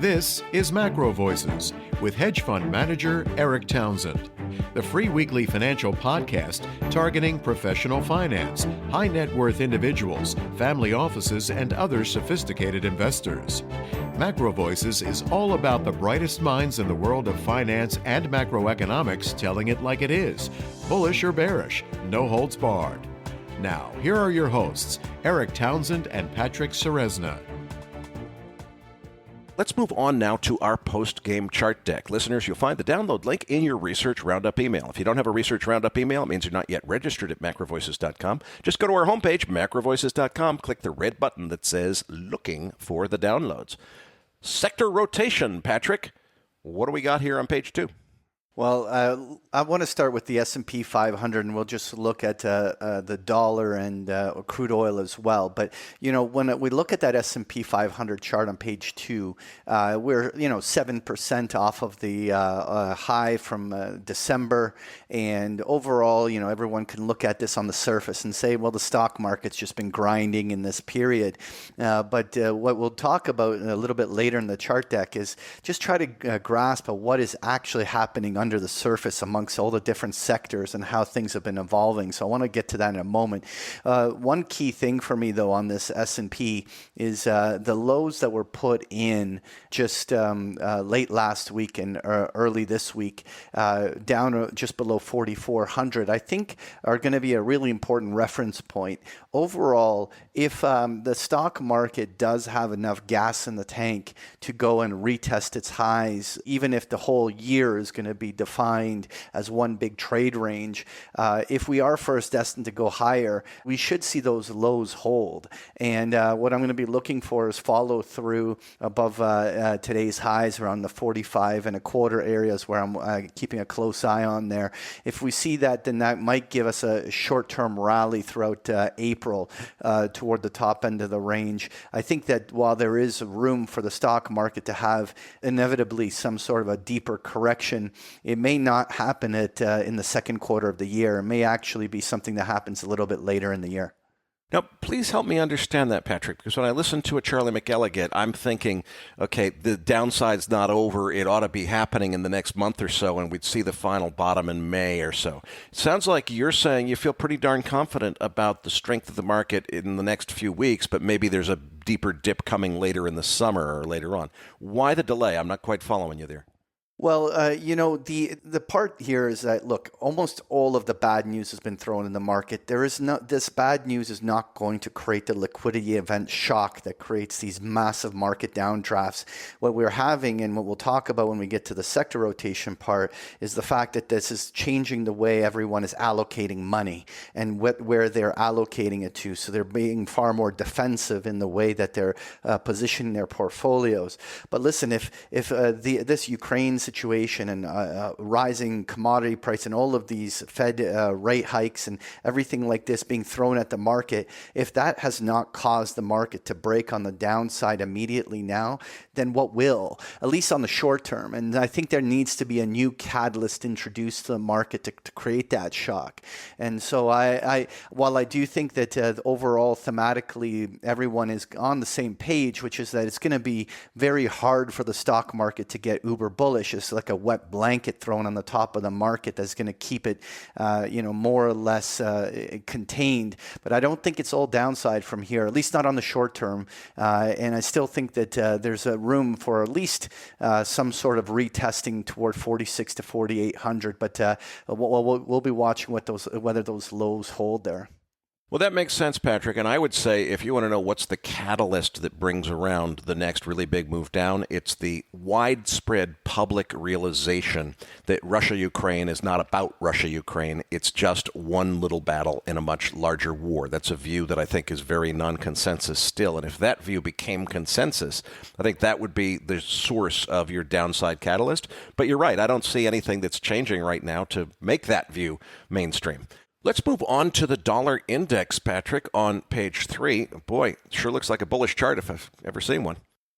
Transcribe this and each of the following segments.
This is MacroVoices with hedge fund manager Eric Townsend, the free weekly financial podcast targeting professional finance, high net worth individuals, family offices, and other sophisticated investors. MacroVoices is all about the brightest minds in the world of finance and macroeconomics telling it like it is, bullish or bearish, no holds barred. Now, here are your hosts, Eric Townsend and Patrick Ceresna. Let's move on now to our post-game chart deck. Listeners, you'll find the download link in your Research Roundup email. If you don't have a Research Roundup email, it means you're not yet registered at MacroVoices.com. Just go to our homepage, MacroVoices.com, click the red button that says Looking for the Downloads. Sector rotation, Patrick. What do we got here on page 2? Well, I want to start with the S&P 500, and we'll just look at the dollar and crude oil as well. But, you know, when we look at that S&P 500 chart on page 2, we're, 7% off of the high from December. And overall, everyone can look at this on the surface and say, well, the stock market's just been grinding in this period. But what we'll talk about a little bit later in the chart deck is just try to grasp what is actually happening under the surface amongst all the different sectors and how things have been evolving. So I want to get to that in a moment. One key thing for me, though, on this S&P is the lows that were put in just late last week and early this week, down just below 4,400, I think are going to be a really important reference point. Overall, if the stock market does have enough gas in the tank to go and retest its highs, even if the whole year is going to be defined as one big trade range, if we are first destined to go higher, we should see those lows hold. And what I'm going to be looking for is follow through above today's highs around the 45 and a quarter areas where I'm keeping a close eye on there. If we see that, then that might give us a short-term rally throughout April toward the top end of the range. I think that while there is room for the stock market to have inevitably some sort of a deeper correction, it may not happen in the second quarter of the year. It may actually be something that happens a little bit later in the year. Now, please help me understand that, Patrick, because when I listen to a Charlie McElligott, I'm thinking, okay, the downside's not over. It ought to be happening in the next month or so, and we'd see the final bottom in May or so. It sounds like you're saying you feel pretty darn confident about the strength of the market in the next few weeks, but maybe there's a deeper dip coming later in the summer or later on. Why the delay? I'm not quite following you there. Well, the part here is that, look, almost all of the bad news has been thrown in the market. This bad news is not going to create the liquidity event shock that creates these massive market downdrafts. What we're having, and what we'll talk about when we get to the sector rotation part, is the fact that this is changing the way everyone is allocating money and where they're allocating it to. So they're being far more defensive in the way that they're positioning their portfolios. But listen, if this Ukraine situation and rising commodity price and all of these Fed rate hikes and everything like this being thrown at the market, if that has not caused the market to break on the downside immediately now, then what will? At least on the short term. And I think there needs to be a new catalyst introduced to the market to create that shock. And so while I do think that overall thematically everyone is on the same page, which is that it's going to be very hard for the stock market to get uber bullish. It's like a wet blanket thrown on the top of the market that's going to keep it, more or less contained. But I don't think it's all downside from here, at least not on the short term. And I still think that there's a room for at least some sort of retesting toward 46 to 4,800. But we'll be watching whether those lows hold there. Well, that makes sense, Patrick. And I would say if you want to know what's the catalyst that brings around the next really big move down, it's the widespread public realization that Russia-Ukraine is not about Russia-Ukraine. It's just one little battle in a much larger war. That's a view that I think is very non-consensus still. And if that view became consensus, I think that would be the source of your downside catalyst. But you're right. I don't see anything that's changing right now to make that view mainstream. Let's move on to the dollar index, Patrick, on page 3. Boy, it sure looks like a bullish chart if I've ever seen one.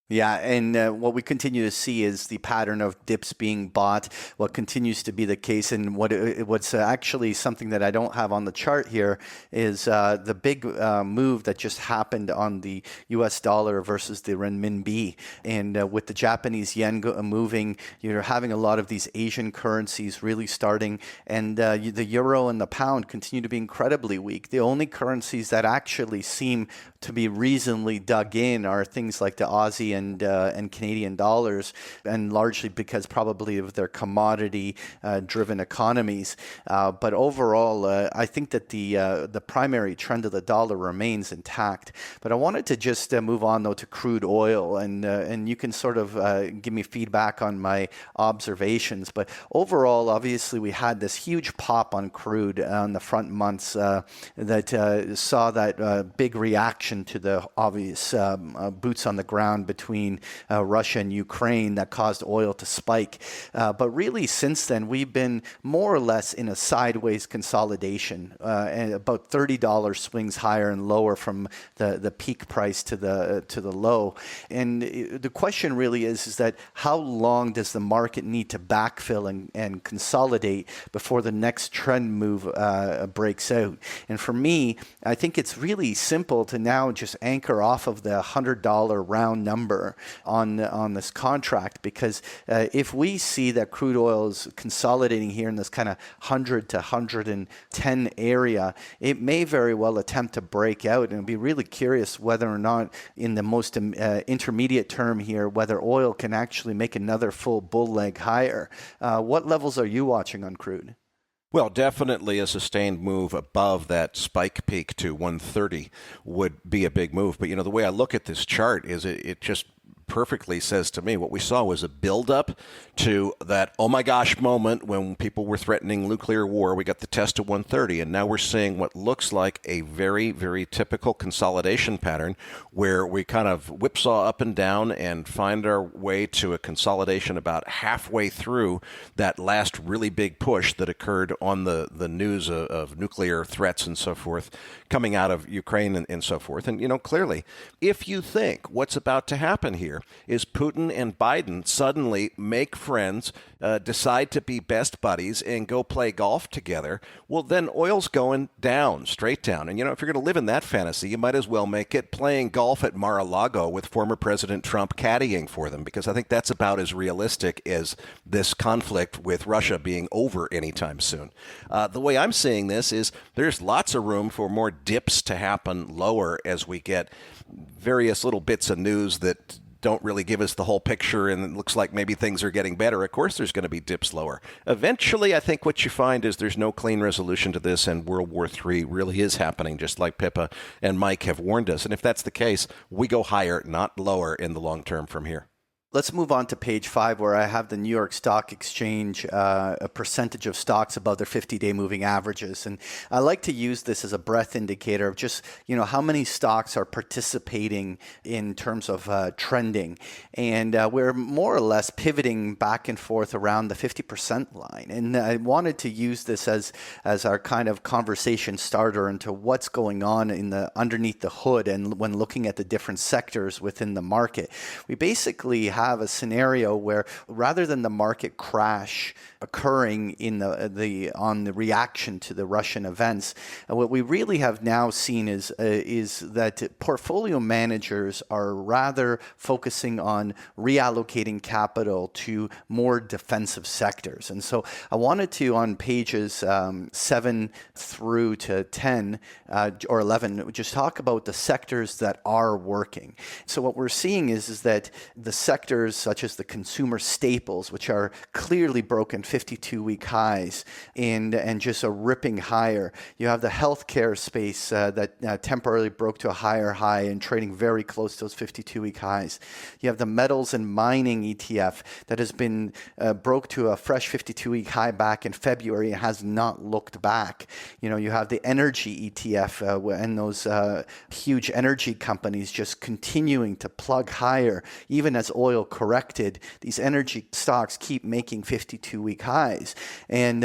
Yeah, and what we continue to see is the pattern of dips being bought. What continues to be the case, and what's actually something that I don't have on the chart here is the big move that just happened on the U.S. dollar versus the renminbi. And with the Japanese yen moving, you're having a lot of these Asian currencies really starting, and the euro and the pound continue to be incredibly weak. The only currencies that actually seem to be reasonably dug in are things like the Aussie and Canadian dollars, and largely because probably of their commodity driven economies. But overall, I think that the primary trend of the dollar remains intact. But I wanted to just move on though to crude oil, and you can sort of give me feedback on my observations. But overall, obviously, we had this huge pop on crude on the front months that saw that big reaction to the obvious boots on the ground between Russia and Ukraine that caused oil to spike. But really, since then, we've been more or less in a sideways consolidation, and about $30 swings higher and lower from the peak price to the low. And the question really is that how long does the market need to backfill and consolidate before the next trend move breaks out? And for me, I think it's really simple to now just anchor off of the $100 round number on this contract, because if we see that crude oil is consolidating here in this kind of 100 to 110 area, it may very well attempt to break out, and I'd be really curious whether or not in the most intermediate term here, whether oil can actually make another full bull leg higher. What levels are you watching on crude? Well, definitely a sustained move above that spike peak to 130 would be a big move. But, the way I look at this chart is it just perfectly says to me what we saw was a buildup to that oh my gosh moment when people were threatening nuclear war. We got the test of 130, and now we're seeing what looks like a very, very typical consolidation pattern where we kind of whipsaw up and down and find our way to a consolidation about halfway through that last really big push that occurred on the news of nuclear threats and so forth coming out of Ukraine and so forth. And, clearly, if you think what's about to happen here is Putin and Biden suddenly make friends, decide to be best buddies and go play golf together, well, then oil's going down, straight down. And, if you're going to live in that fantasy, you might as well make it playing golf at Mar-a-Lago with former President Trump caddying for them, because I think that's about as realistic as this conflict with Russia being over anytime soon. The way I'm seeing this is there's lots of room for more dips to happen lower as we get various little bits of news that don't really give us the whole picture, and it looks like maybe things are getting better. Of course, there's going to be dips lower. Eventually, I think what you find is there's no clean resolution to this, and World War III really is happening, just like Pippa and Mike have warned us. And if that's the case, we go higher, not lower, in the long term from here. Let's move on to page 5, where I have the New York Stock Exchange, a percentage of stocks above their 50-day moving averages. And I like to use this as a breadth indicator of just, how many stocks are participating in terms of trending. And we're more or less pivoting back and forth around the 50% line. And I wanted to use this as our kind of conversation starter into what's going on underneath the hood, and when looking at the different sectors within the market. We basically have a scenario where, rather than the market crash occurring on the reaction to the Russian events, what we really have now seen is that portfolio managers are rather focusing on reallocating capital to more defensive sectors. And so I wanted to, on pages 7 through to 10 or 11, just talk about the sectors that are working. So what we're seeing is that the sectors such as the consumer staples, which are clearly broken 52-week highs and just a ripping higher. You have the healthcare space that temporarily broke to a higher high and trading very close to those 52-week highs. You have the metals and mining ETF that has been broke to a fresh 52-week high back in February and has not looked back. You have the energy ETF and those huge energy companies just continuing to plug higher, even as oil oil corrected, these energy stocks keep making 52-week highs. And,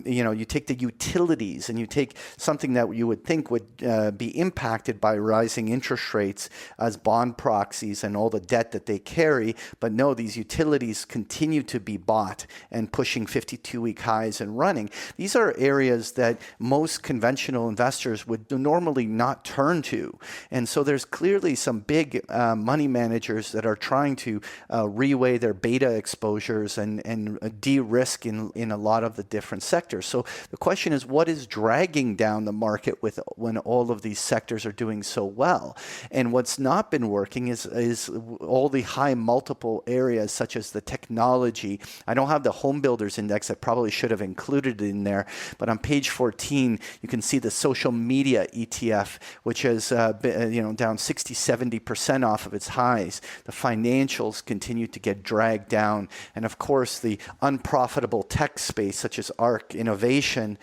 you take the utilities and you take something that you would think would be impacted by rising interest rates as bond proxies and all the debt that they carry. But no, these utilities continue to be bought and pushing 52-week highs and running. These are areas that most conventional investors would normally not turn to. And so there's clearly some big money managers that are trying to reweigh their beta exposures and de-risk in a lot of the different sectors. So the question is, what is dragging down the market when all of these sectors are doing so well? And what's not been working is all the high multiple areas such as the technology. I don't have the home builders index. I probably should have included it in there. But on page 14, you can see the social media ETF, which has been, down 60, 70% off of its highs. The financials continue to get dragged down. And of course, the unprofitable tech space, such as ARC Innovation,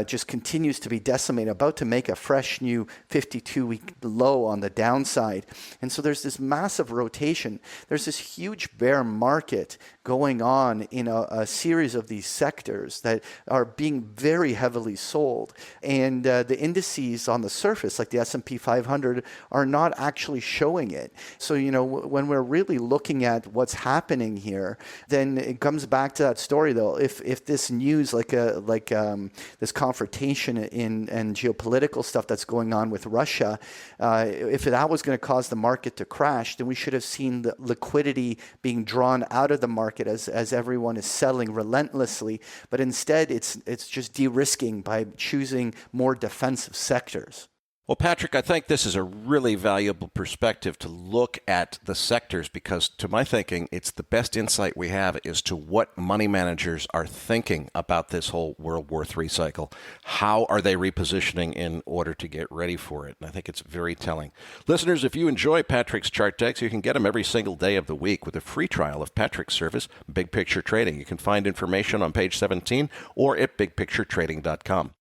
just continues to be decimated, about to make a fresh new 52-week low on the downside. And so there's this massive rotation. There's this huge bear market going on in a series of these sectors that are being very heavily sold. And the indices on the surface, like the S&P 500, are not actually showing it. So, when we're really looking at what's happening here, then it comes back to that story, though. If this news, this confrontation and geopolitical stuff that's going on with Russia, if that was going to cause the market to crash, then we should have seen the liquidity being drawn out of the market as everyone is selling relentlessly. But instead, it's just de-risking by choosing more defensive sectors. Well, Patrick, I think this is a really valuable perspective to look at the sectors because, to my thinking, it's the best insight we have as to what money managers are thinking about this whole World War III cycle. How are they repositioning in order to get ready for it? And I think it's very telling. Listeners, if you enjoy Patrick's chart decks, you can get them every single day of the week with a free trial of Patrick's service, Big Picture Trading. You can find information on page 17 or at bigpicturetrading.com.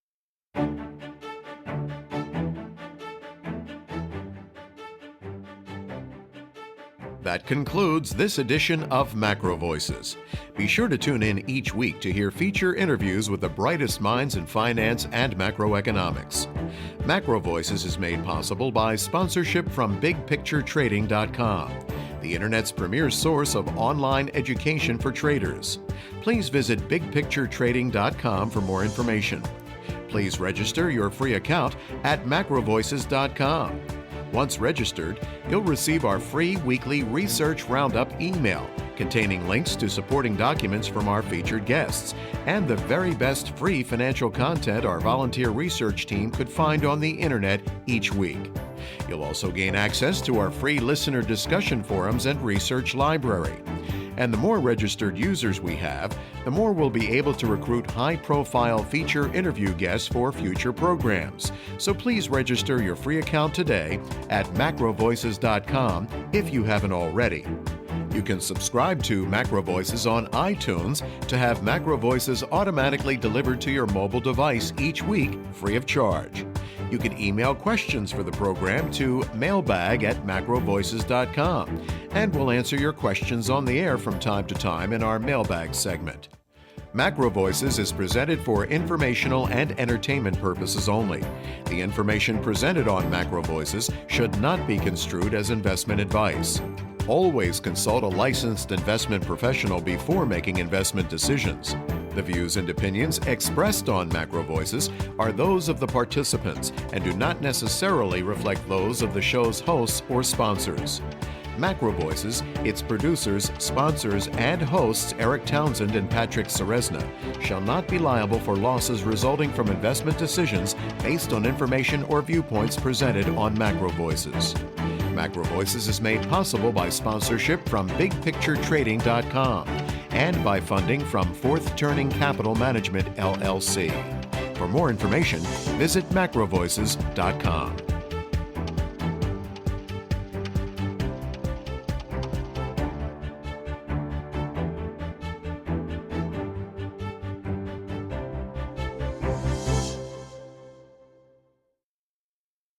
That concludes this edition of MacroVoices. Be sure to tune in each week to hear feature interviews with the brightest minds in finance and macroeconomics. MacroVoices is made possible by sponsorship from BigPictureTrading.com, the Internet's premier source of online education for traders. Please visit BigPictureTrading.com for more information. Please register your free account at MacroVoices.com. Once registered, you'll receive our free weekly Research Roundup email containing links to supporting documents from our featured guests and the very best free financial content our volunteer research team could find on the internet each week. You'll also gain access to our free listener discussion forums and research library. And the more registered users we have, the more we'll be able to recruit high-profile feature interview guests for future programs. So please register your free account today at macrovoices.com if you haven't already. You can subscribe to MacroVoices on iTunes to have MacroVoices automatically delivered to your mobile device each week free of charge. You can email questions for the program to mailbag@macrovoices.com, and we'll answer your questions on the air from time to time in our mailbag segment. MacroVoices is presented for informational and entertainment purposes only. The information presented on MacroVoices should not be construed as investment advice. Always consult a licensed investment professional before making investment decisions. The views and opinions expressed on MacroVoices are those of the participants and do not necessarily reflect those of the show's hosts or sponsors. MacroVoices, its producers, sponsors, and hosts Eric Townsend and Patrick Ceresna shall not be liable for losses resulting from investment decisions based on information or viewpoints presented on MacroVoices. MacroVoices is made possible by sponsorship from BigPictureTrading.com and by funding from Fourth Turning Capital Management, LLC. For more information, visit MacroVoices.com.